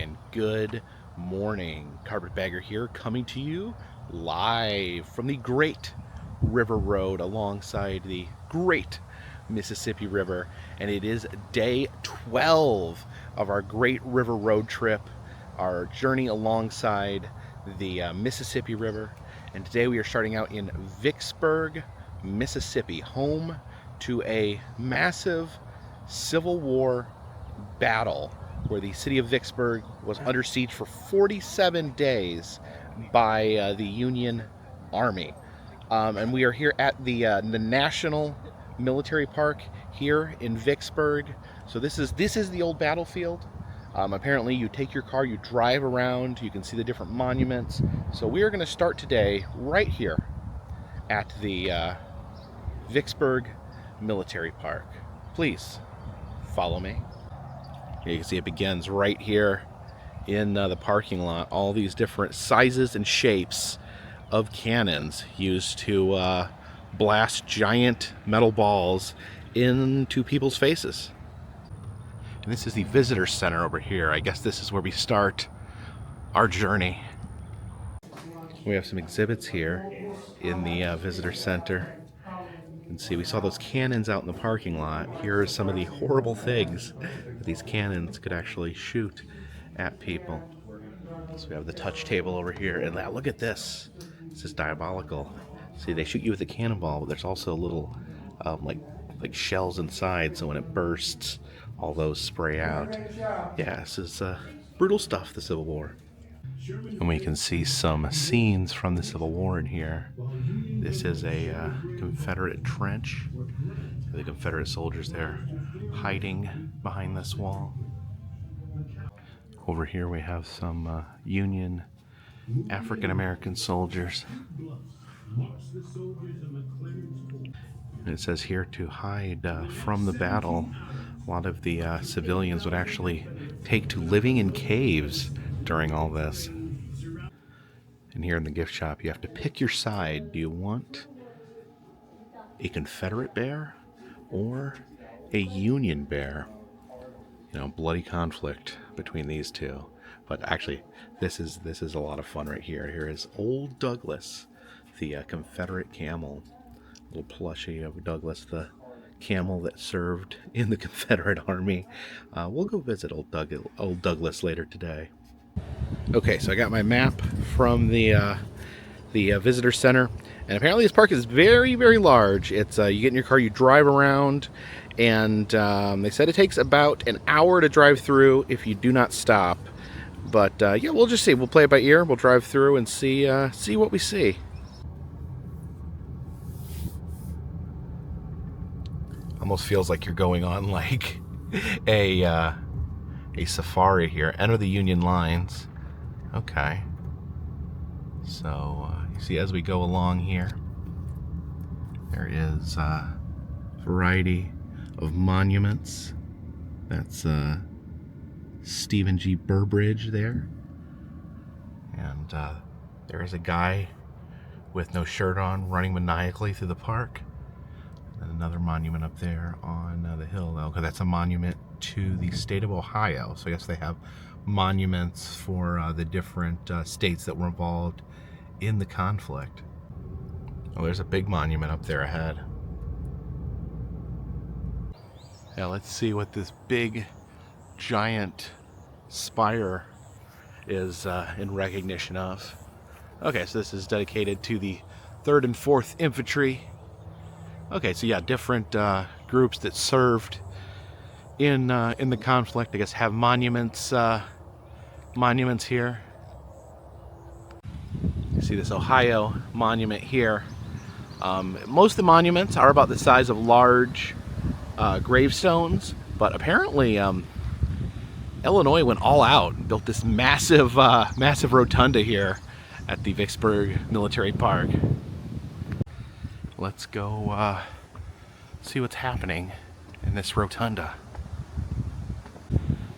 and good morning. Carpetbagger here, coming to you live from the Great River Road alongside the Great Mississippi River, and it is day 12 of our Great River Road trip, our journey alongside the Mississippi River. And today we are starting out in Vicksburg, Mississippi, home to a massive Civil War battle where the city of Vicksburg was under siege for 47 days by the Union Army. And we are here at the National Military Park here in Vicksburg. So this is the old battlefield. Apparently you take your car, you drive around, you can see the different monuments. So we are going to start today right here at the Vicksburg Military Park. Please follow me. Here you can see it begins right here in the parking lot. All these different sizes and shapes of cannons used to blast giant metal balls into people's faces. And this is the visitor center over here. I guess this is where we start our journey. We have some exhibits here in the visitor center. You can see we saw those cannons out in the parking lot. Here are some of the horrible things that these cannons could actually shoot at people. So we have the touch table over here, and look at this. This is diabolical. See, they shoot you with a cannonball, but there's also little like shells inside, so when it bursts, all those spray out. Yeah, this is brutal stuff, the Civil War. And we can see some scenes from the Civil War in here. This is a Confederate trench. The Confederate soldiers there hiding behind this wall. Over here we have some Union African American soldiers. And it says here to hide from the battle. A lot of the civilians would actually take to living in caves during all this. And here in the gift shop, you have to pick your side. Do you want a Confederate bear or a Union bear? You know, bloody conflict between these two. But actually, this is a lot of fun right here. Here is Old Douglas, the Confederate camel. A little plushie of Douglas, the camel that served in the Confederate Army. We'll go visit Old Douglas later today. Okay, so I got my map from the visitor center, and apparently this park is very, very large. It's you get in your car, you drive around, and they said it takes about an hour to drive through if you do not stop. But yeah, we'll just see. We'll play it by ear. We'll drive through and see what we see. Almost feels like you're going on like a safari here. Enter the Union lines. Okay. So you see, as we go along here, there is a variety of monuments. That's Stephen G. Burbridge there. And there is a guy with no shirt on running maniacally through the park. And another monument up there on the hill, though, because that's a monument to the state of Ohio. So I guess they have monuments for the different states that were involved in the conflict. Oh, there's a big monument up there ahead. Yeah, let's see what this big, giant spire is in recognition of. Okay, so this is dedicated to the 3rd and 4th Infantry. Okay, so yeah, different groups that served in the conflict, I guess, have monuments here. You see this Ohio monument here. Most of the monuments are about the size of large gravestones, but apparently Illinois went all out and built this massive rotunda here at the Vicksburg Military Park. Let's go see what's happening in this rotunda.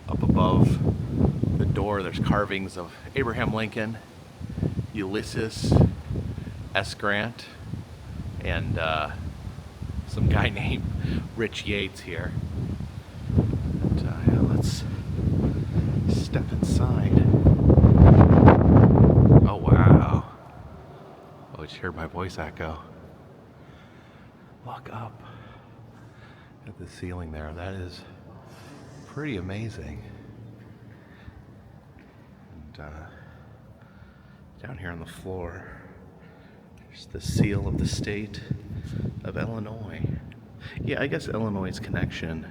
Up above the door, there's carvings of Abraham Lincoln, Ulysses S. Grant, and some guy named Rich Yates here. And, yeah, let's step inside. Oh wow. Oh, it's heard my voice echo. Look up at the ceiling there. That is pretty amazing. And down here on the floor, there's the seal of the state of Illinois. Yeah, I guess Illinois' connection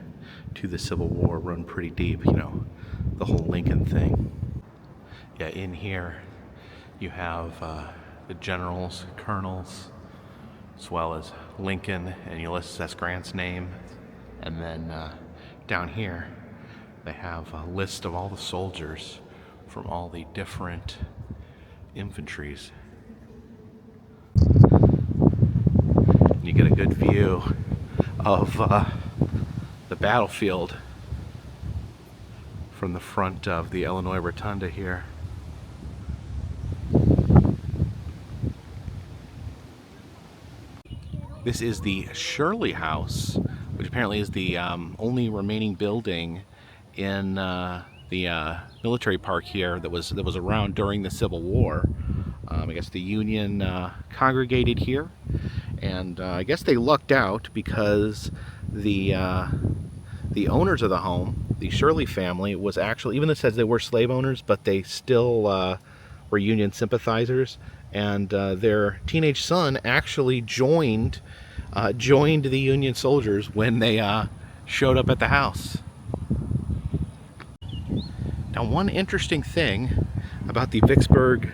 to the Civil War run pretty deep, you know, the whole Lincoln thing. Yeah, in here you have the generals, colonels, as well as Lincoln and Ulysses S. Grant's name. And then down here they have a list of all the soldiers from all the different infantries. You get a good view of the battlefield from the front of the Illinois Rotunda here. This is the Shirley House, which apparently is the only remaining building in the military park here that was around during the Civil War. I guess the Union congregated here, and I guess they lucked out because the owners of the home, the Shirley family, was actually, even though it says they were slave owners, but they still were Union sympathizers, and their teenage son actually joined the Union soldiers when they showed up at the house. Now, one interesting thing about the Vicksburg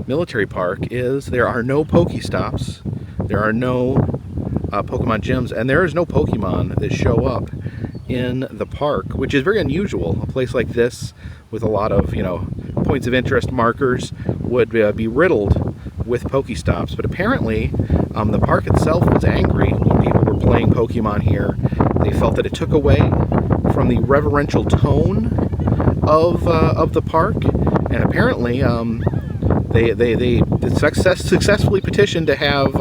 Military Park is there are no Pokestops, there are no Pokemon gyms, and there is no Pokemon that show up in the park, which is very unusual. A place like this with a lot of, you know, points of interest markers would be riddled with Pokestops, but apparently the park itself was angry when people were playing Pokemon here. They felt that it took away from the reverential tone of the park, and apparently they successfully petitioned to have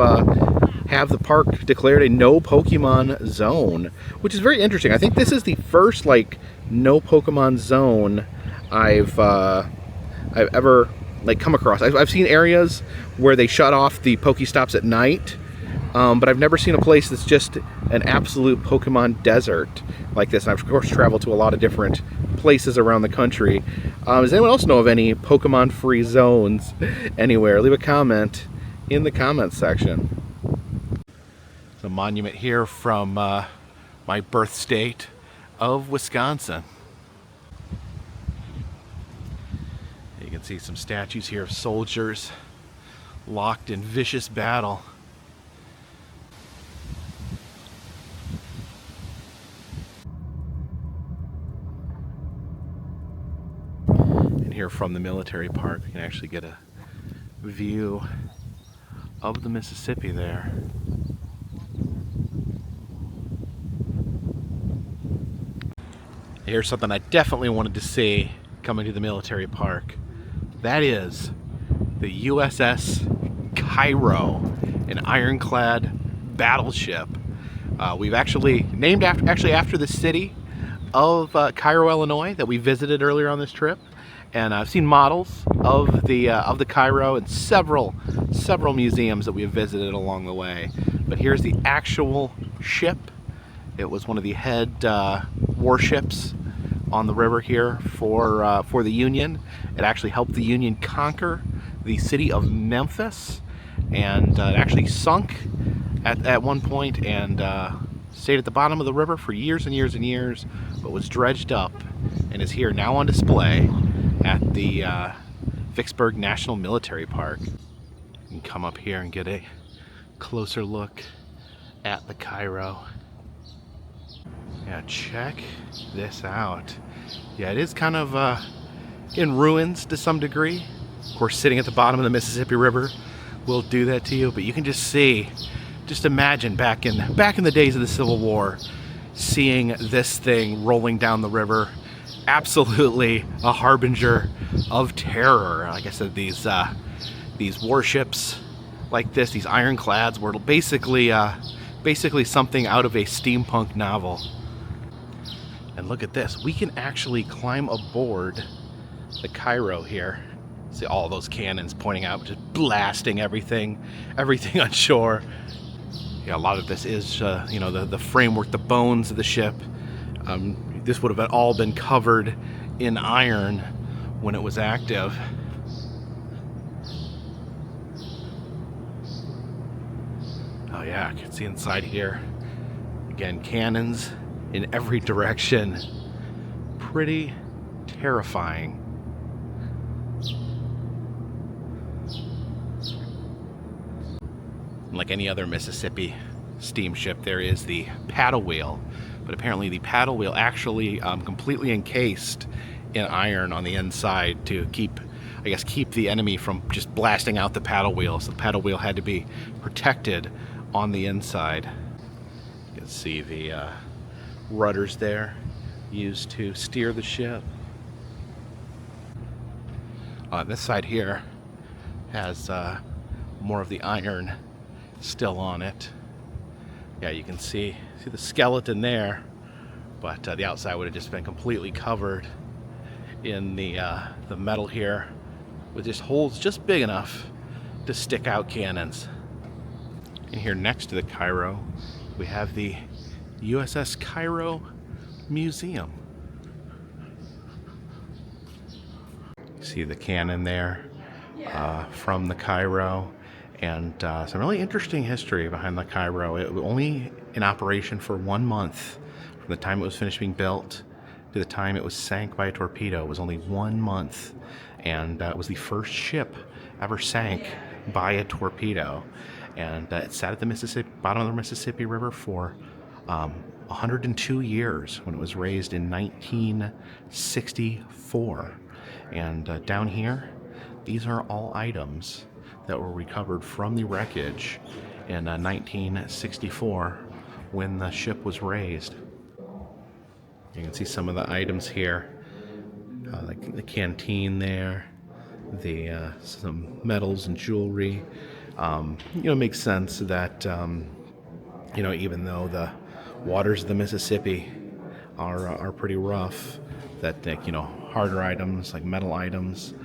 the park declared a no Pokemon zone, which is very interesting. I think this is the first like no Pokemon zone I've ever like come across. I've seen areas where they shut off the Pokestops at night, but I've never seen a place that's just an absolute Pokemon desert like this. And I've of course traveled to a lot of different places around the country. Does anyone else know of any Pokemon free zones anywhere? Leave a comment in the comments section. The monument here from my birth state of Wisconsin. You can see some statues here of soldiers locked in vicious battle. And here from the military park, you can actually get a view of the Mississippi there. Here's something I definitely wanted to see coming to the military park. That is the USS Cairo, an ironclad battleship. We've actually named after the city of Cairo, Illinois, that we visited earlier on this trip, and I've seen models of the Cairo in several museums that we have visited along the way. But here's the actual ship. It was one of the head warships on the river here for the Union. It actually helped the Union conquer the city of Memphis, and it actually sunk at one point and stayed at the bottom of the river for years and years and years, but was dredged up and is here now on display at the Vicksburg National Military Park. You can come up here and get a closer look at the Cairo. Yeah, check this out. Yeah, it is kind of in ruins to some degree. Of course, sitting at the bottom of the Mississippi River will do that to you, but you can just see, just imagine back in the days of the Civil War, seeing this thing rolling down the river. Absolutely a harbinger of terror. Like I said, these warships like this, these ironclads, were basically something out of a steampunk novel. And look at this, we can actually climb aboard the Cairo here. See all those cannons pointing out, just blasting everything on shore. Yeah, a lot of this is, you know, the framework, the bones of the ship. This would have all been covered in iron when it was active. Oh yeah, I can see inside here. Again, cannons in every direction. Pretty terrifying. Like any other Mississippi steamship, there is the paddle wheel, but apparently the paddle wheel actually completely encased in iron on the inside to keep, I guess, keep the enemy from just blasting out the paddle wheel. So the paddle wheel had to be protected on the inside. You can see the rudders there used to steer the ship. This side here has more of the iron still on it. Yeah, you can see the skeleton there, but the outside would have just been completely covered in the metal here, with just holes just big enough to stick out cannons. And here next to the Cairo, we have the USS Cairo Museum. See the cannon there from the Cairo, and some really interesting history behind the Cairo. It was only in operation for 1 month from the time it was finished being built to the time it was sank by a torpedo. It was only 1 month, and it was the first ship ever sank by a torpedo. And it sat at the bottom of the Mississippi River for 102 years when it was raised in 1964. And down here, these are all items that were recovered from the wreckage in 1964 when the ship was raised. You can see some of the items here, like the canteen there, the some medals and jewelry. You know, it makes sense that you know, even though the waters of the Mississippi are pretty rough, that you know, harder items like metal items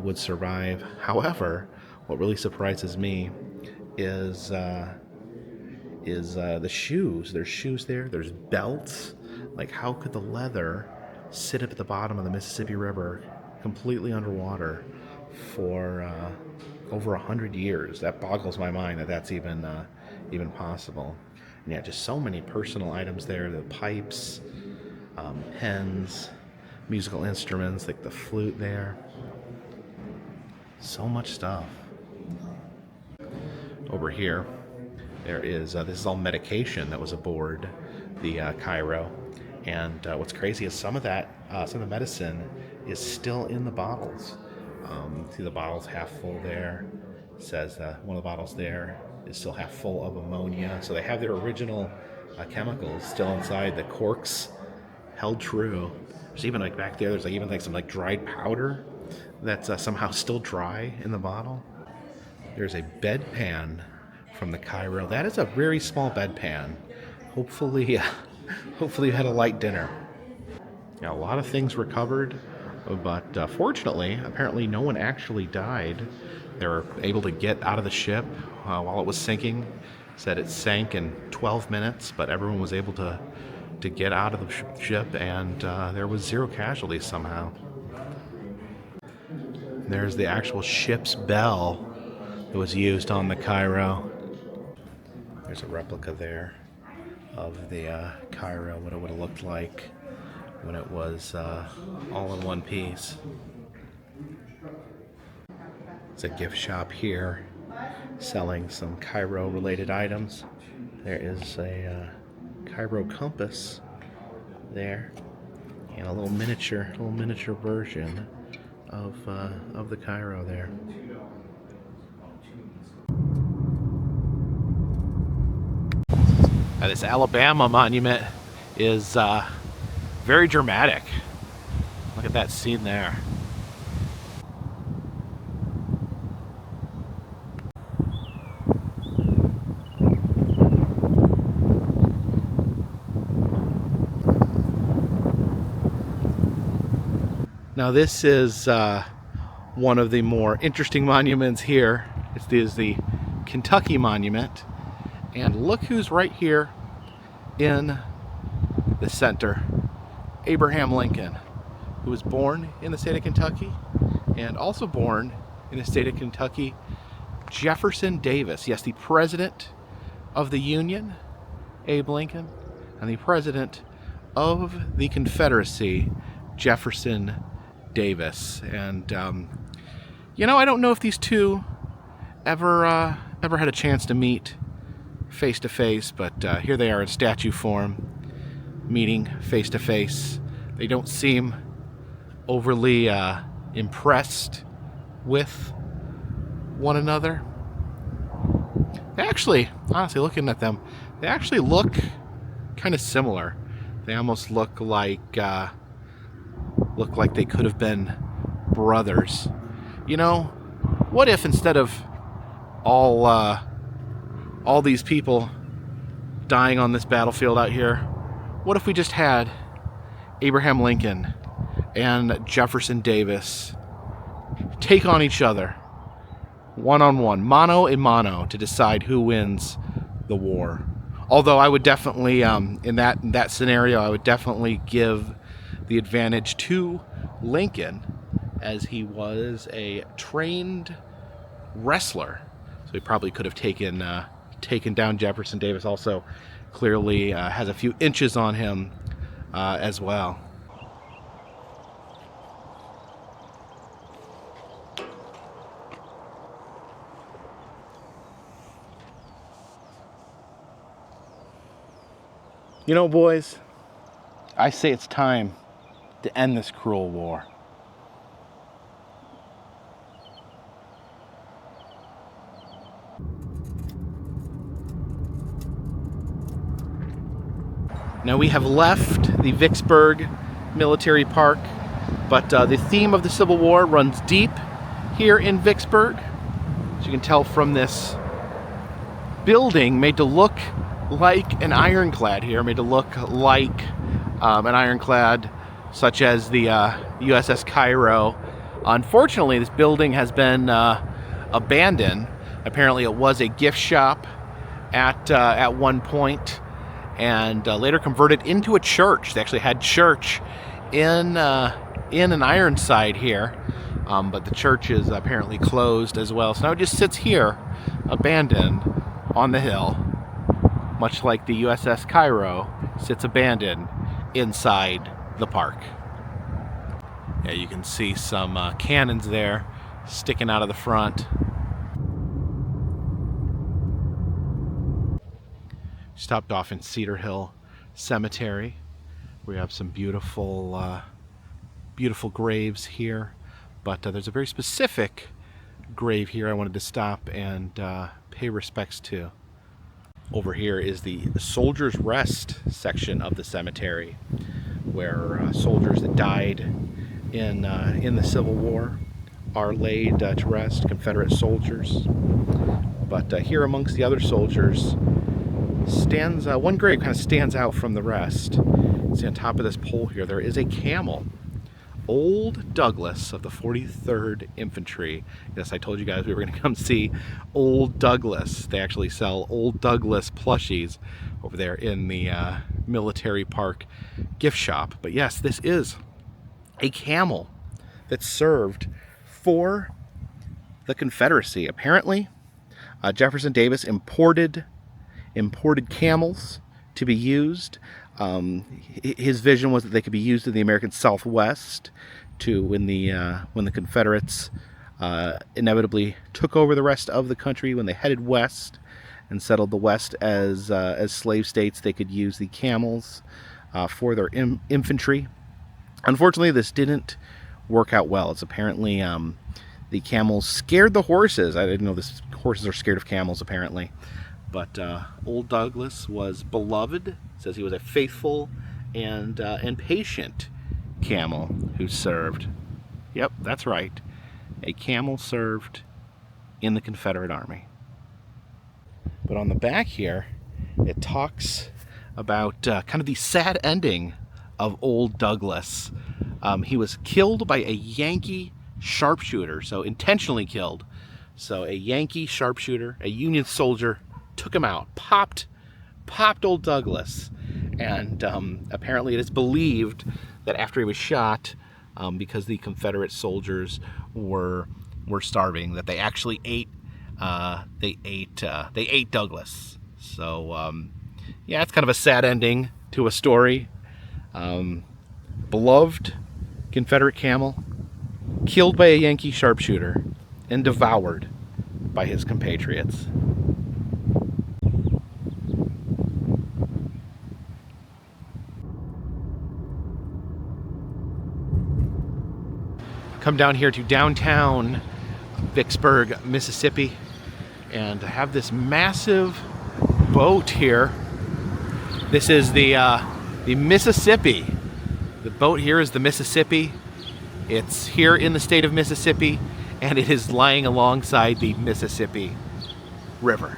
would survive. However, what really surprises me is the shoes. There's shoes there. There's belts. Like, how could the leather sit up at the bottom of the Mississippi River, completely underwater, for over 100 years? That boggles my mind that that's even possible. And yeah, just so many personal items there. The pipes, pens, musical instruments like the flute there. So much stuff. Over here, there is this is all medication that was aboard the Cairo, and what's crazy is some of the medicine is still in the bottles. See the bottles half full there. It says one of the bottles there is still half full of ammonia, so they have their original chemicals still inside. The corks held true. There's even like back there. There's like even like some like dried powder that's somehow still dry in the bottle. There's a bedpan from the Cairo. That is a very small bedpan. Hopefully, hopefully you had a light dinner. Yeah, a lot of things recovered, but fortunately, apparently no one actually died. They were able to get out of the ship while it was sinking. Said it sank in 12 minutes, but everyone was able to get out of the ship, and there was 0 casualties somehow. There's the actual ship's bell that was used on the Cairo. There's a replica there of the Cairo, what it would have looked like when it was all in one piece. It's a gift shop here selling some Cairo related items. There is a Cairo compass there, and a little miniature version of the Cairo there. This Alabama monument is very dramatic. Look at that scene there. Now this is one of the more interesting monuments here. It is the Kentucky Monument. And look who's right here in the center. Abraham Lincoln, who was born in the state of Kentucky, and also born in the state of Kentucky, Jefferson Davis. Yes, the President of the Union, Abe Lincoln, and the President of the Confederacy, Jefferson Davis. And you know, I don't know if these two ever had a chance to meet face to face, but here they are in statue form, meeting face to face. They don't seem overly impressed with one another. They actually, honestly, looking at them, they actually look kind of similar. They almost look like they could have been brothers. You know, what if instead of all these people dying on this battlefield out here, what if we just had Abraham Lincoln and Jefferson Davis take on each other, one-on-one, mano a mano, to decide who wins the war? Although I would definitely, in that scenario, I would definitely give the advantage to Lincoln, as he was a trained wrestler. So he probably could have taken down Jefferson Davis. Also, clearly has a few inches on him as well. You know, boys, I say it's time to end this cruel war. Now we have left the Vicksburg Military Park, but the theme of the Civil War runs deep here in Vicksburg. As you can tell from this building, made to look like an ironclad here, made to look like an ironclad such as the USS Cairo. Unfortunately, this building has been abandoned. Apparently it was a gift shop at one point, and later converted into a church. They actually had church in an Ironside here, but the church is apparently closed as well. So now it just sits here, abandoned on the hill, much like the USS Cairo sits abandoned inside the park. Yeah, you can see some cannons there sticking out of the front. Stopped off in Cedar Hill Cemetery. We have some beautiful graves here, but there's a very specific grave here I wanted to stop and pay respects to. Over here is the Soldiers' Rest section of the cemetery, where soldiers that died in the Civil War are laid to rest, Confederate soldiers. But here amongst the other soldiers stands one grave kind of stands out from the rest. See, on top of this pole here, there is a camel. Old Douglas of the 43rd Infantry. Yes, I told you guys we were going to come see Old Douglas. They actually sell Old Douglas plushies over there in the military park gift shop. But yes, this is a camel that served for the Confederacy. Apparently, Jefferson Davis imported camels to be used. His vision was that they could be used in the American Southwest when the Confederates inevitably took over the rest of the country. When they headed west and settled the West as slave states, they could use the camels for their infantry. Unfortunately, this didn't work out well. It's apparently the camels scared the horses. I didn't know this. Horses are scared of camels, apparently. But Old Douglas was beloved. It says he was a faithful and patient camel who served. Yep, that's right. A camel served in the Confederate Army. But on the back here, it talks about kind of the sad ending of Old Douglas. He was killed by a Yankee sharpshooter, so intentionally killed. So a Yankee sharpshooter, a Union soldier, took him out, popped old Douglas. And apparently it is believed that after he was shot, because the Confederate soldiers were starving, that they actually ate they ate Douglas. So yeah, it's kind of a sad ending to a story. Beloved Confederate camel, killed by a Yankee sharpshooter and devoured by his compatriots. Come down here to downtown Vicksburg, Mississippi, and have this massive boat here. This is the Mississippi. The boat here is the Mississippi. It's here in the state of Mississippi, and it is lying alongside the Mississippi River.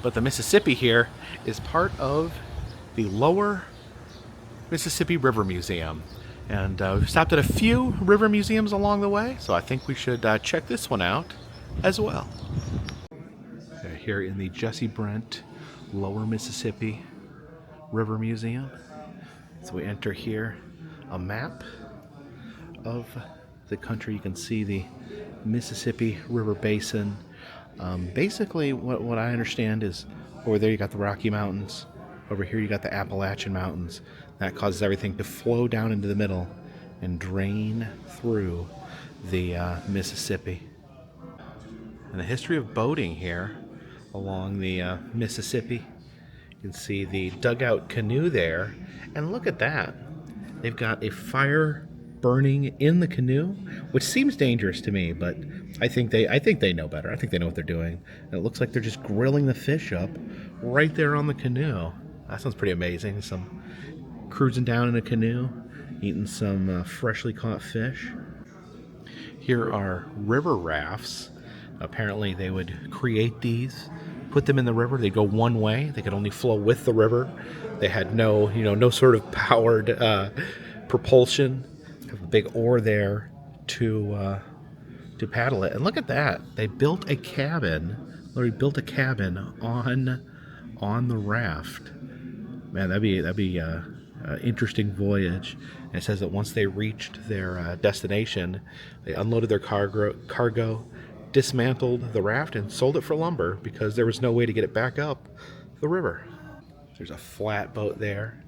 But the Mississippi here is part of the Lower Mississippi River Museum. And we've stopped at a few river museums along the way, so I think we should check this one out as well. Here in the Jesse Brent Lower Mississippi River Museum. So we enter here, a map of the country. You can see the Mississippi River Basin. Basically, what I understand is over there you got the Rocky Mountains. Over here you got the Appalachian Mountains. That causes everything to flow down into the middle and drain through the Mississippi. And the history of boating here along the Mississippi. You can see the dugout canoe there. And look at that. They've got a fire burning in the canoe, which seems dangerous to me, but I think they know better. I think they know what they're doing. And it looks like they're just grilling the fish up right there on the canoe. That sounds pretty amazing. Some cruising down in a canoe, eating some freshly caught fish. Here are river rafts. Apparently they would create these, put them in the river. They'd go one way. They could only flow with the river. They had no sort of powered propulsion. Have a big oar there to paddle it. And look at that. They built a cabin. Literally built a cabin on the raft. Man, that'd be an interesting voyage. And it says that once they reached their destination, they unloaded their cargo, dismantled the raft, and sold it for lumber because there was no way to get it back up the river. There's a flatboat there,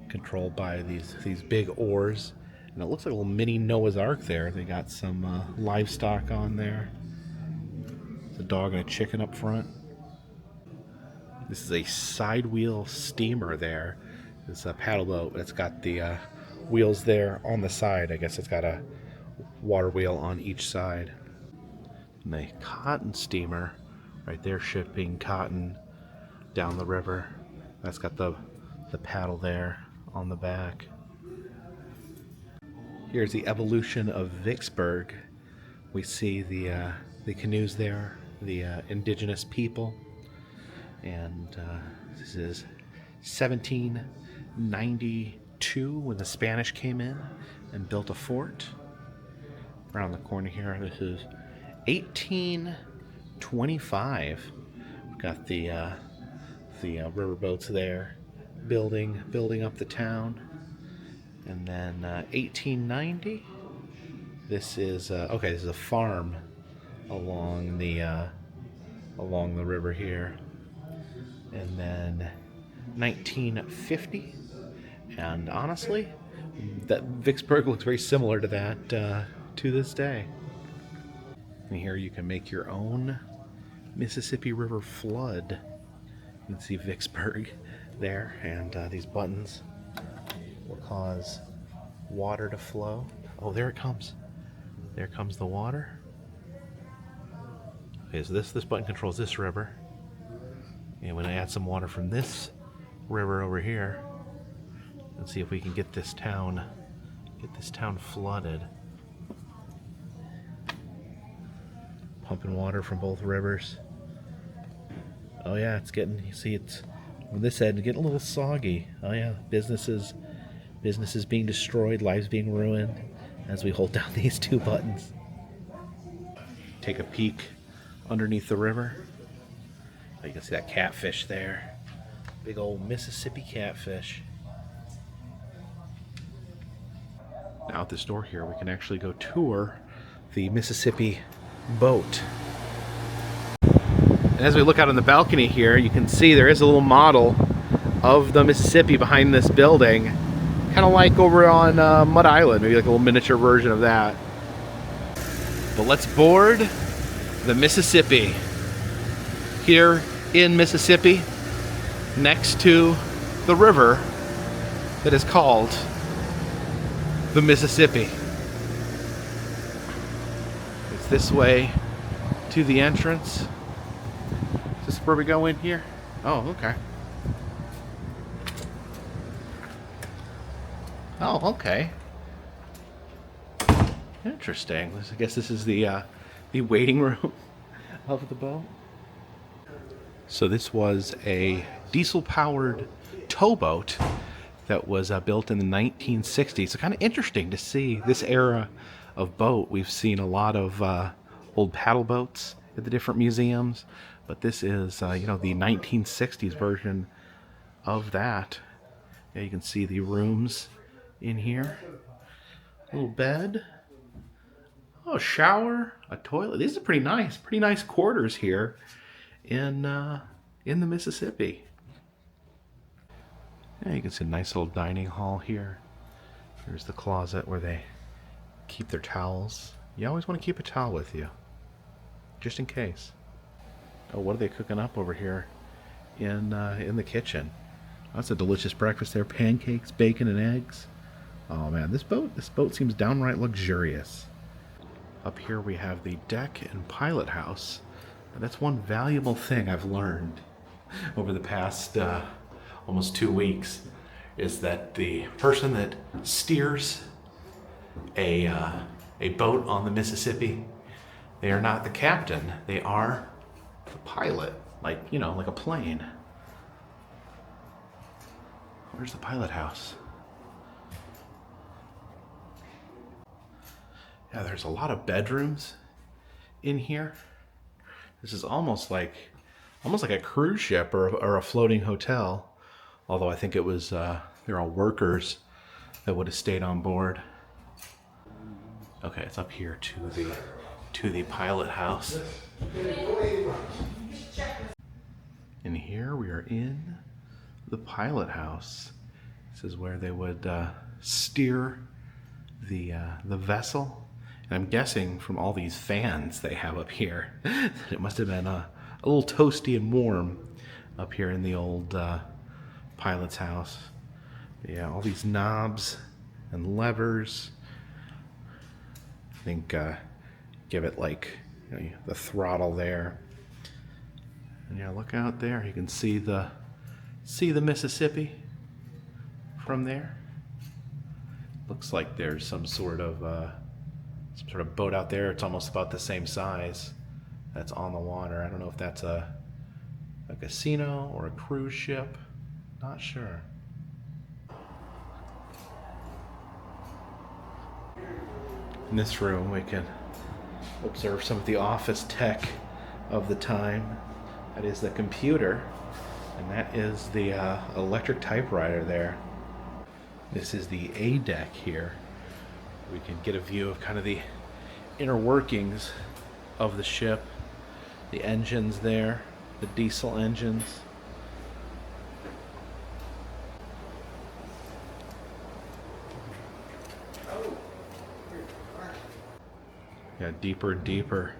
controlled by these big oars, and it looks like a little mini Noah's Ark there. They got some livestock on there. There's a dog and a chicken up front. This is a side wheel steamer there. It's a paddle boat. It's got the wheels there on the side. I guess it's got a water wheel on each side. And the cotton steamer right there, shipping cotton down the river. That's got the paddle there on the back. Here's the evolution of Vicksburg. We see the canoes there, the indigenous people. And this is 1792 when the Spanish came in and built a fort. Around the corner here, this is 1825. We've got the river boats there, building up the town. And then 1890. This is this is a farm along the river here. And then 1950, and honestly, that Vicksburg looks very similar to that to this day. And here you can make your own Mississippi River flood. You can see Vicksburg there, and these buttons will cause water to flow. Oh, there it comes. There comes the water. Okay, so this button controls this river. And when I add some water from this river over here, let's see if we can get this town flooded. Pumping water from both rivers. Oh yeah, it's getting, you see it's on this end getting a little soggy. Oh yeah, businesses Businesses being destroyed, lives being ruined as we hold down these two buttons. Take a peek underneath the river. Oh, you can see that catfish there. Big old Mississippi catfish. Now at this door here, we can actually go tour the Mississippi boat. And as we look out on the balcony here, you can see there is a little model of the Mississippi behind this building. Kind of like over on Mud Island, maybe like a little miniature version of that. But let's board the Mississippi. Here in Mississippi, next to the river that is called the Mississippi. It's this way to the entrance. Is this where we go in here? Oh, okay. Oh, okay. Interesting. I guess this is the waiting room of the boat. So this was a diesel-powered towboat that was built in the 1960s. So kind of interesting to see this era of boat. We've seen a lot of old paddle boats at the different museums, but this is you know, the 1960s version of that. Yeah, you can see the rooms in here. A little bed. Oh, shower, a toilet. These are pretty nice quarters here in the Mississippi. Yeah, you can see a nice little dining hall here. There's the closet where they keep their towels. You always want to keep a towel with you, just in case. Oh, what are they cooking up over here in the kitchen? That's a delicious breakfast there. Pancakes, bacon, and eggs. Oh man, this boat seems downright luxurious. Up here we have the deck and pilot house. That's one valuable thing I've learned over the past almost 2 weeks, is that the person that steers a boat on the Mississippi, they are not the captain, they are the pilot, like, you know, like a plane. Where's the pilot house? Yeah, there's a lot of bedrooms in here. This is almost like a cruise ship or a floating hotel. Although I think it was they're all workers that would have stayed on board. Okay, it's up here to the pilot house. And here we are in the pilot house. This is where they would steer the vessel. And I'm guessing from all these fans they have up here that it must have been a little toasty and warm up here in the old pilot's house. Yeah, all these knobs and levers. I think give it like, you know, the throttle there. And yeah, look out there. You can see the Mississippi from there. Looks like there's some sort of boat out there. It's almost about the same size that's on the water. I don't know if that's a casino or a cruise ship. Not sure. In this room we can observe some of the office tech of the time. That is the computer, and that is the electric typewriter there. This is the A deck here. We can get a view of kind of the inner workings of the ship. The engines there, the diesel engines. Yeah, deeper and deeper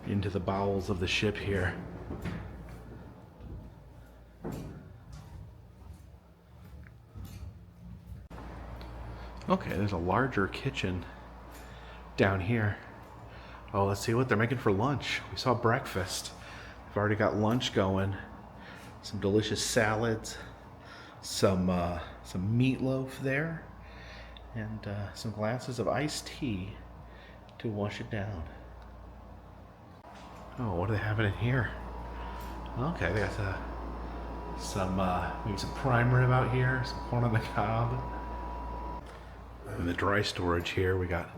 into the bowels of the ship here. Okay, there's a larger kitchen down here. Oh, let's see what they're making for lunch. We saw breakfast. We've already got lunch going. Some delicious salads, some meatloaf there, and some glasses of iced tea to wash it down. Oh, what do they have in here? Okay, they got maybe some prime rib out here, some corn on the cob. In the dry storage here, we got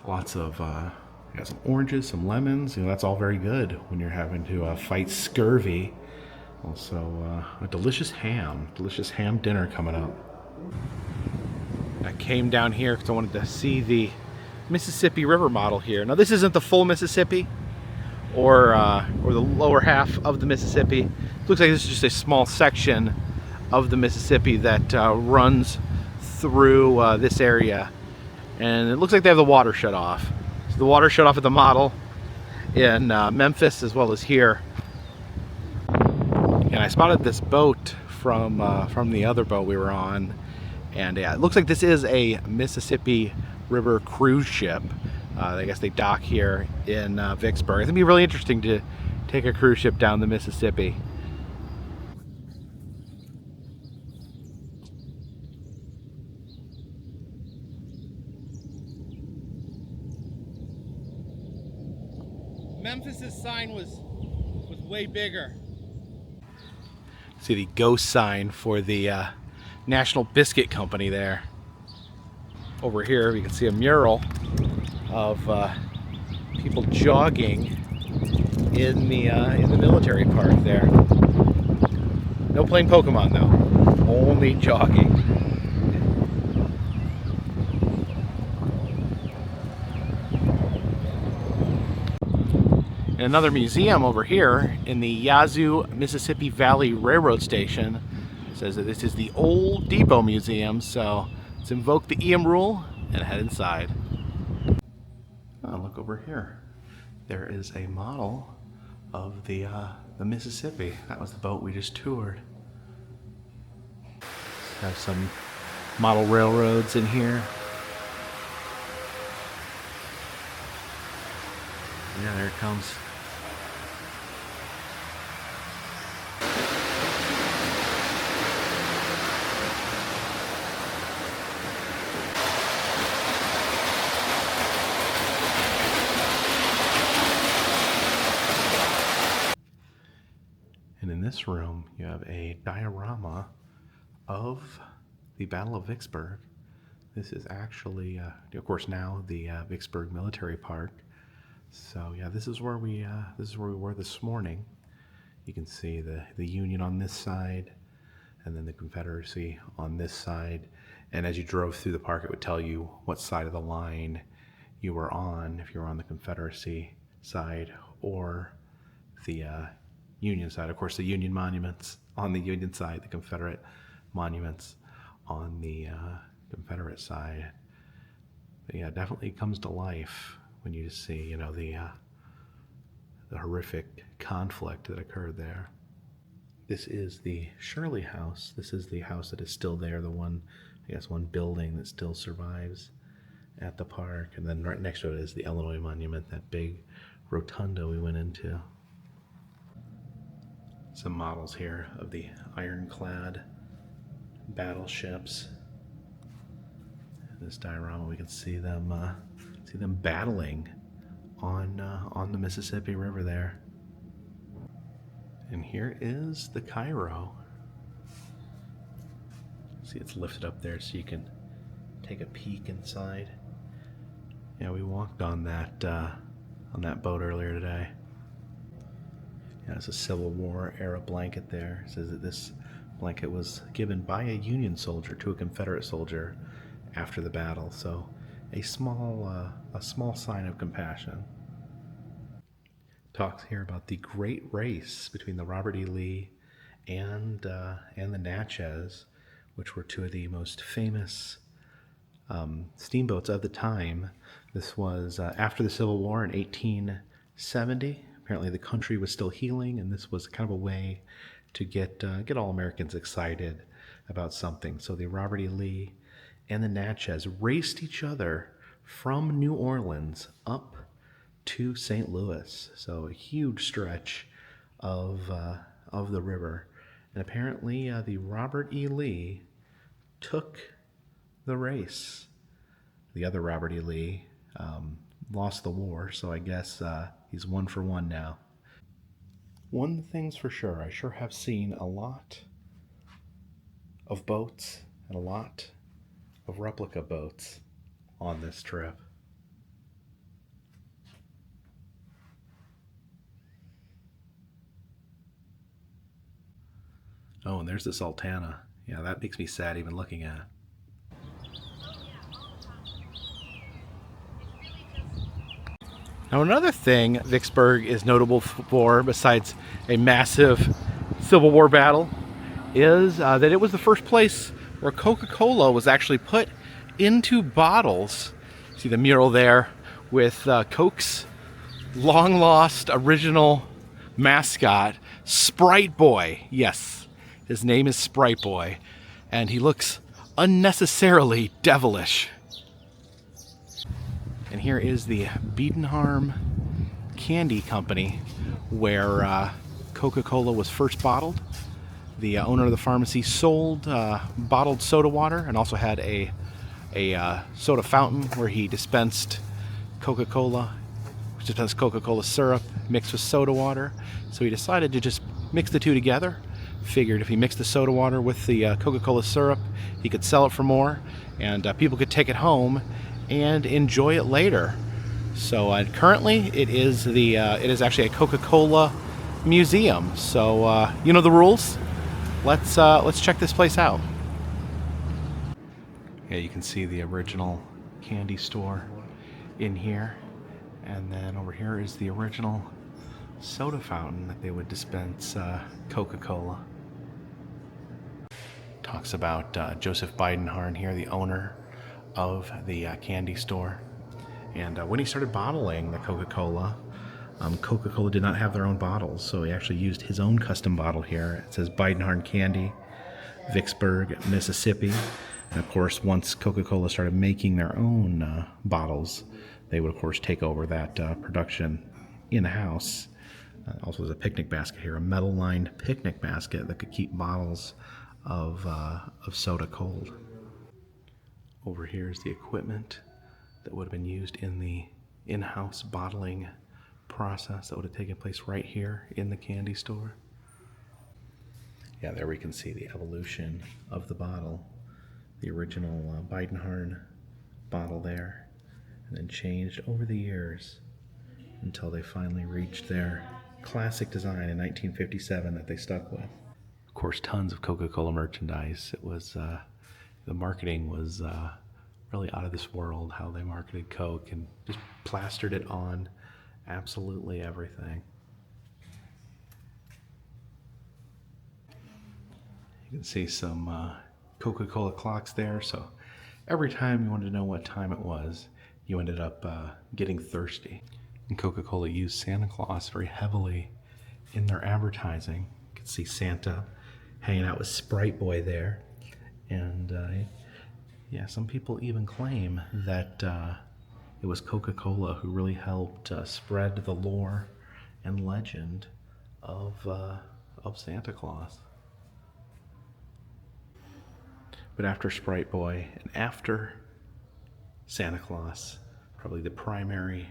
lots of, we got some oranges, some lemons. You know, that's all very good when you're having to fight scurvy. Also, a delicious ham dinner coming up. I came down here because I wanted to see the Mississippi River model here. Now, this isn't the full Mississippi or the lower half of the Mississippi. It looks like this is just a small section of the Mississippi that runs through this area. And it looks like they have the water shut off. So the water shut off at the model in Memphis as well as here. And I spotted this boat from the other boat we were on. And yeah, it looks like this is a Mississippi River cruise ship. I guess they dock here in Vicksburg. It's gonna be really interesting to take a cruise ship down the Mississippi. Memphis's sign was way bigger. See the ghost sign for the National Biscuit Company there. Over here, you can see a mural of people jogging in the military park there. No playing Pokemon though, only jogging. And another museum over here in the Yazoo Mississippi Valley Railroad Station says that this is the old depot museum, so let's invoke the EM rule and head inside. Oh, look over here. There is a model of the Mississippi. That was the boat we just toured. Have some model railroads in here. Yeah, there it comes. And in this room, you have a diorama of the Battle of Vicksburg. This is actually, of course, now the Vicksburg Military Park. So yeah, this is where we were this morning. You can see the Union on this side, and then the Confederacy on this side. And as you drove through the park, it would tell you what side of the line you were on, if you were on the Confederacy side or the Union side. Of course, the Union monuments on the Union side, the Confederate monuments on the Confederate side. But yeah, it definitely comes to life when you see, you know, the horrific conflict that occurred there. This is the Shirley House. This is the house that is still there, the one, I guess, one building that still survives at the park. And then right next to it is the Illinois Monument, that big rotunda we went into. Some models here of the Ironclad battleships. In this diorama, we can see them battling on the Mississippi River there. And here is the Cairo. See, it's lifted up there so you can take a peek inside. Yeah, we walked on that boat earlier today. Yeah, it's a Civil War era blanket there. It says that this blanket was given by a Union soldier to a Confederate soldier after the battle. So a small sign of compassion. Talks here about the great race between the Robert E. Lee and the Natchez, which were two of the most famous steamboats of the time. This was after the Civil War in 1870. Apparently the country was still healing, and this was kind of a way to get all Americans excited about something. So the Robert E. Lee and the Natchez raced each other from New Orleans up to St. Louis. So a huge stretch of the river. And apparently the Robert E. Lee took the race. The other Robert E. Lee lost the war, so I guess he's 1 for 1 now. One thing's for sure, I sure have seen a lot of boats and a lot of replica boats on this trip. Oh, and there's the Sultana. Yeah, that makes me sad even looking at. Now, another thing Vicksburg is notable for, besides a massive Civil War battle, is that it was the first place where Coca-Cola was actually put into bottles. See the mural there with Coke's long-lost original mascot, Sprite Boy. Yes, his name is Sprite Boy, and he looks unnecessarily devilish. And here is the Baton Candy Company, where Coca-Cola was first bottled. The owner of the pharmacy sold bottled soda water and also had a soda fountain where he dispensed Coca-Cola, dispensed Coca-Cola syrup mixed with soda water. So he decided to just mix the two together. Figured if he mixed the soda water with the Coca-Cola syrup, he could sell it for more, and people could take it home and enjoy it later. So currently, it is actually a Coca-Cola museum. So you know the rules. Let's check this place out. Yeah, you can see the original candy store in here, and then over here is the original soda fountain that they would dispense Coca-Cola. Talks about Joseph Baton here, the owner of the candy store. And when he started bottling the Coca-Cola, Coca-Cola did not have their own bottles, so he actually used his own custom bottle here. It says Baton Candy, Vicksburg, Mississippi. And of course, once Coca-Cola started making their own bottles, they would of course take over that production in-house. Also, there's a picnic basket here, a metal-lined picnic basket that could keep bottles of soda cold. Over here is the equipment that would have been used in the in-house bottling process that would have taken place right here in the candy store. Yeah, there we can see the evolution of the bottle. The original Baton bottle there, and then changed over the years until they finally reached their classic design in 1957 that they stuck with. Of course, tons of Coca-Cola merchandise. It was the marketing was really out of this world, how they marketed Coke and just plastered it on absolutely everything. You can see some Coca-Cola clocks there, so every time you wanted to know what time it was, you ended up getting thirsty. And Coca-Cola used Santa Claus very heavily in their advertising. You can see Santa hanging out with Sprite Boy there. And yeah, some people even claim that it was Coca-Cola who really helped spread the lore and legend of Santa Claus. But after Sprite Boy and after Santa Claus, probably the primary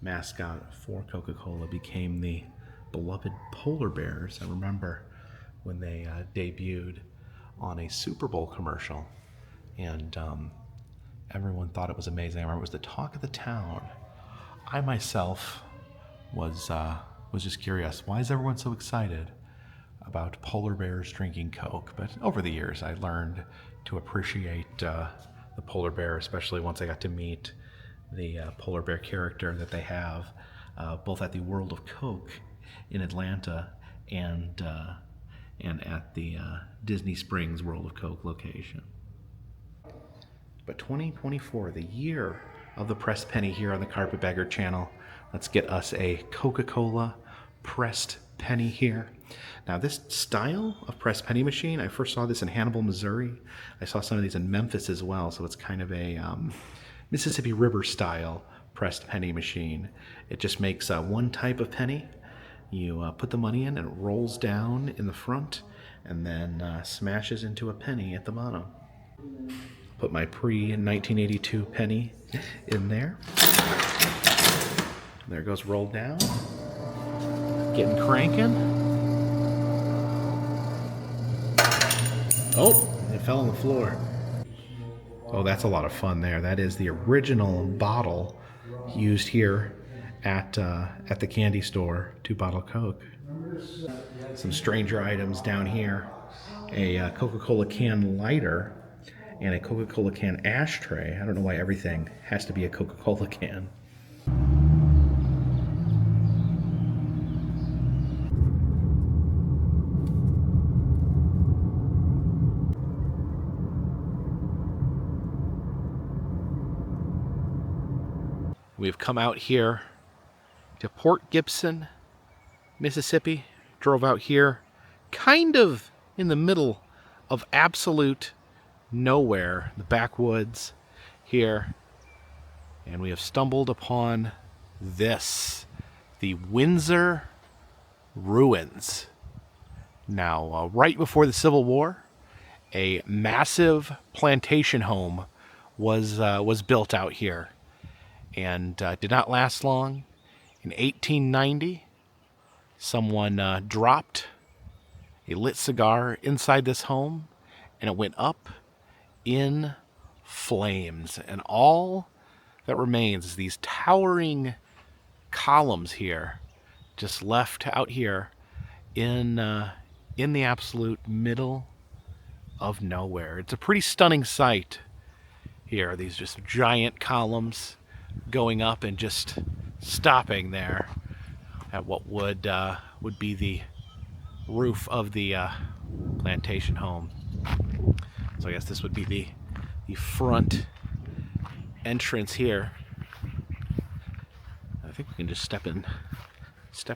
mascot for Coca-Cola became the beloved polar bears. I remember when they debuted on a Super Bowl commercial, and everyone thought it was amazing. I remember it was the talk of the town. I myself was just curious, why is everyone so excited about polar bears drinking Coke? But over the years, I learned to appreciate the polar bear, especially once I got to meet the polar bear character that they have, both at the World of Coke in Atlanta and at the Disney Springs World of Coke location. But 2024, the year of the pressed penny here on the Carpetbagger channel. Let's get us a Coca-Cola pressed penny here. Now, this style of pressed penny machine, I first saw this in Hannibal, Missouri. I saw some of these in Memphis as well, so it's kind of a Mississippi River style pressed penny machine. It just makes one type of penny. You put the money in and it rolls down in the front and then smashes into a penny at the bottom. Put my pre-1982 penny in there. There it goes, rolled down. Getting cranking. Oh, it fell on the floor. Oh, that's a lot of fun there. That is the original bottle used here at the candy store, 2-bottle Coke. Some stranger items down here. A Coca-Cola can lighter and a Coca-Cola can ashtray. I don't know why everything has to be a Coca-Cola can. We've come out here to Port Gibson, Mississippi. Drove out here kind of in the middle of absolute nowhere, the backwoods here. And we have stumbled upon this, the Windsor Ruins. Now, right before the Civil War, a massive plantation home was built out here, and did not last long. In 1890, someone dropped a lit cigar inside this home, and it went up in flames. And all that remains is these towering columns here, just left out here in the absolute middle of nowhere. It's a pretty stunning sight here. These just giant columns going up and just stopping there at what would be the roof of the plantation home. So I guess this would be the front entrance here. I think we can just step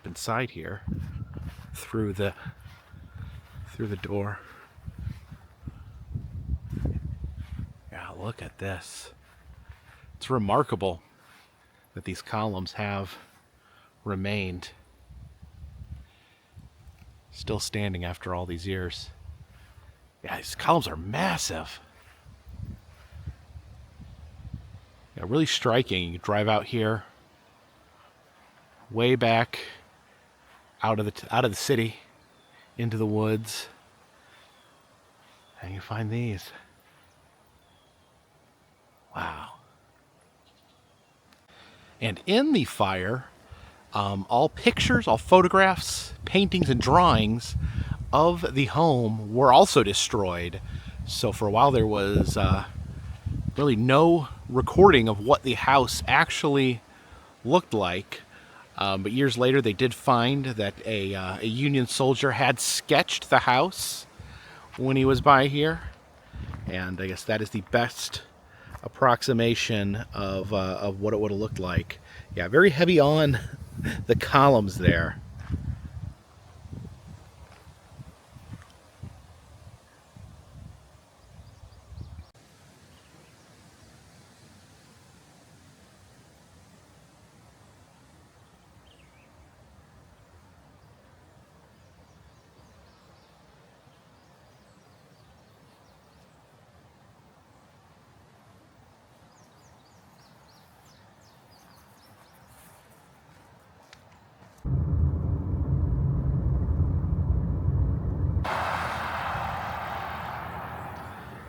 inside here through the door. Yeah, look at this. It's remarkable that these columns have remained still standing after all these years. Yeah, these columns are massive. Yeah, really striking. You drive out here, way back out of the city, into the woods, and you find these. Wow. And in the fire, all pictures, all photographs, paintings, and drawings of the home were also destroyed. So for a while there was really no recording of what the house actually looked like. But years later they did find that a Union soldier had sketched the house when he was by here. And I guess that is the best approximation of what it would have looked like. Yeah, very heavy on the columns there.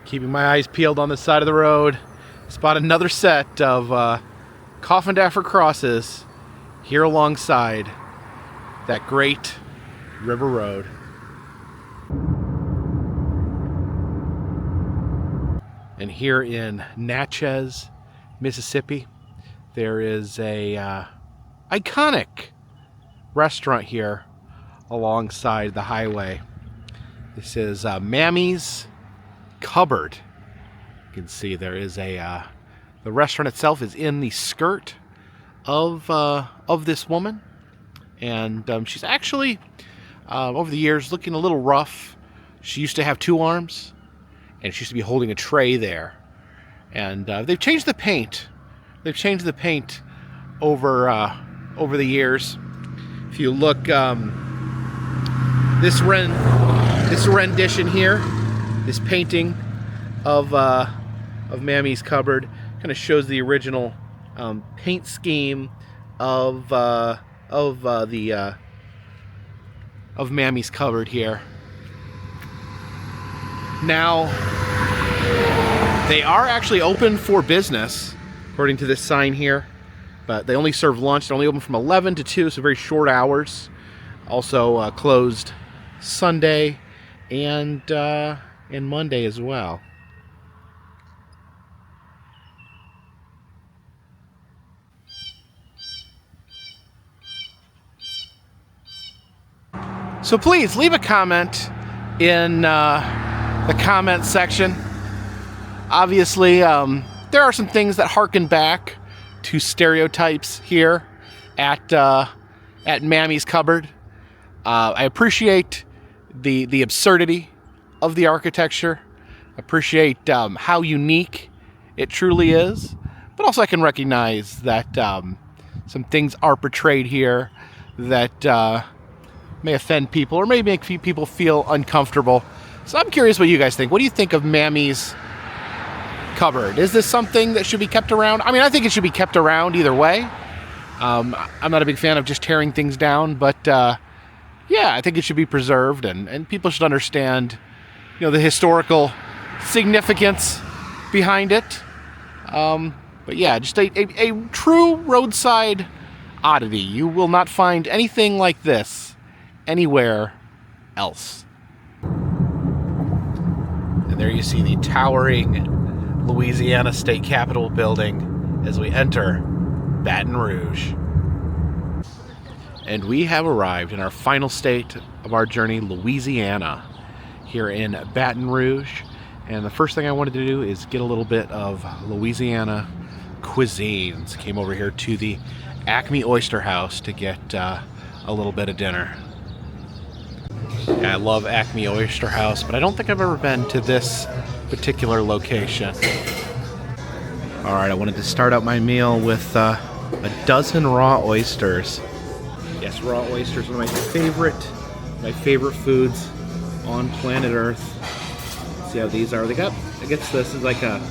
Keeping my eyes peeled on the side of the road, spot another set of coffin daffer crosses here alongside that great river road. And here in Natchez, Mississippi, there is a iconic restaurant here alongside the highway. This is Mammy's Cupboard. You can see there is the restaurant itself is in the skirt of this woman, and she's actually over the years looking a little rough. She used to have 2 arms, and she used to be holding a tray there. And they've changed the paint. They've changed the paint over the years. If you look, this rendition here, this painting of Mammy's Cupboard, kind of shows the original paint scheme of Mammy's Cupboard here. Now They are actually open for business, according to this sign here, but they only serve lunch. They're only open from 11 to 2, so very short hours. Also closed Sunday and Monday as well. So please leave a comment in the comment section. Obviously, there are some things that harken back to stereotypes here at Mammy's Cupboard. I appreciate the absurdity of the architecture. Appreciate how unique it truly is, but also I can recognize that some things are portrayed here that may offend people or may make people feel uncomfortable. So I'm curious what you guys think. What do you think of Mammy's Cupboard? Is this something that should be kept around? I mean, I think it should be kept around either way. I'm not a big fan of just tearing things down, but yeah, I think it should be preserved, and people should understand, you know, the historical significance behind it. But yeah, just a true roadside oddity. You will not find anything like this anywhere else. And there you see the towering Louisiana State Capitol building as we enter Baton Rouge. And we have arrived in our final state of our journey, Louisiana, here in Baton Rouge. And the first thing I wanted to do is get a little bit of Louisiana cuisines. Came over here to the Acme Oyster House to get a little bit of dinner. Yeah, I love Acme Oyster House, but I don't think I've ever been to this particular location. All right, I wanted to start out my meal with a dozen raw oysters. Yes, raw oysters, one of my favorite foods on planet Earth. See how these are. They got, I guess this is like a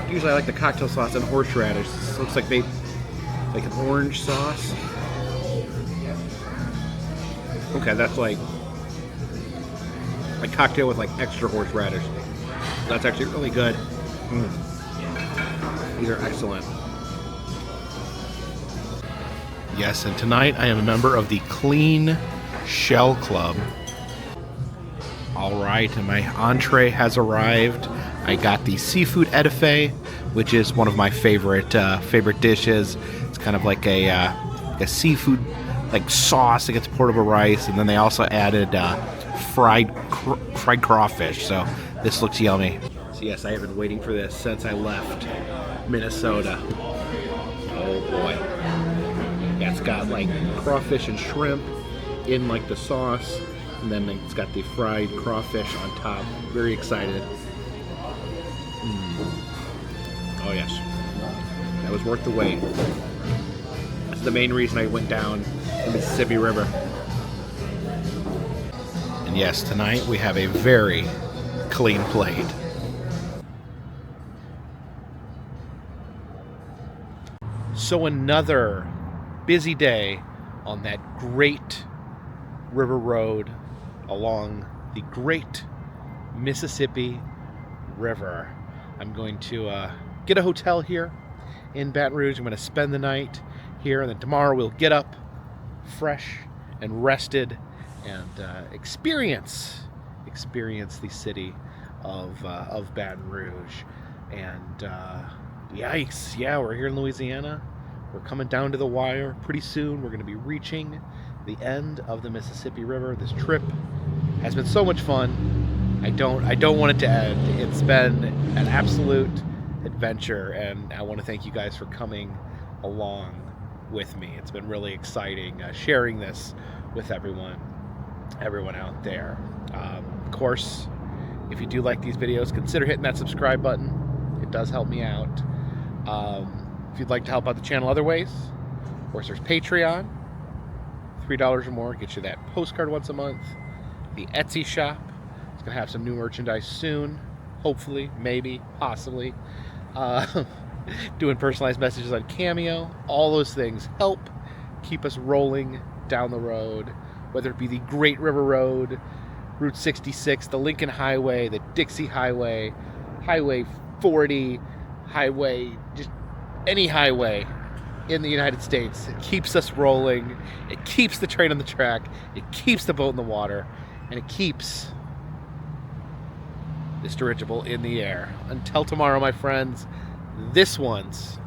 usually I like the cocktail sauce and horseradish. This looks like like an orange sauce. Okay, that's like a cocktail with like extra horseradish. That's actually really good. These are excellent. Yes, and tonight I am a member of the Clean Shell Club. All right, and my entree has arrived. I got the seafood etouffee, which is one of my favorite dishes. It's kind of like a seafood like sauce that gets poured over rice, and then they also added fried crawfish. So this looks yummy. So yes, I have been waiting for this since I left Minnesota. Oh boy. Yeah, it's got like crawfish and shrimp in like the sauce, and then it's got the fried crawfish on top. Very excited. Oh yes, that was worth the wait. That's the main reason I went down the Mississippi River. And yes, tonight we have a very clean plate. So another busy day on that great river road along the great Mississippi River. I'm going to get a hotel here in Baton Rouge. I'm going to spend the night here, and then tomorrow we'll get up fresh and rested and experience the city of Baton Rouge. And yikes, yeah, we're here in Louisiana. We're coming down to the wire pretty soon. We're going to be reaching the end of the Mississippi River. This trip has been so much fun. I don't want it to end. It's been an absolute adventure, and I want to thank you guys for coming along with me. It's been really exciting sharing this with everyone out there. Of course, if you do like these videos, consider hitting that subscribe button. It does help me out. If you'd like to help out the channel other ways, of course, there's Patreon. $3 or more gets you that postcard once a month. The Etsy shop. It's going to have some new merchandise soon. Hopefully, maybe, possibly. Doing personalized messages on Cameo. All those things help keep us rolling down the road. Whether it be the Great River Road, Route 66, the Lincoln Highway, the Dixie Highway, Highway 40 highway, just any highway in the United States. It keeps us rolling. It keeps the train on the track. It keeps the boat in the water. And it keeps this dirigible in the air. Until tomorrow, my friends, this one's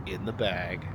in the bag.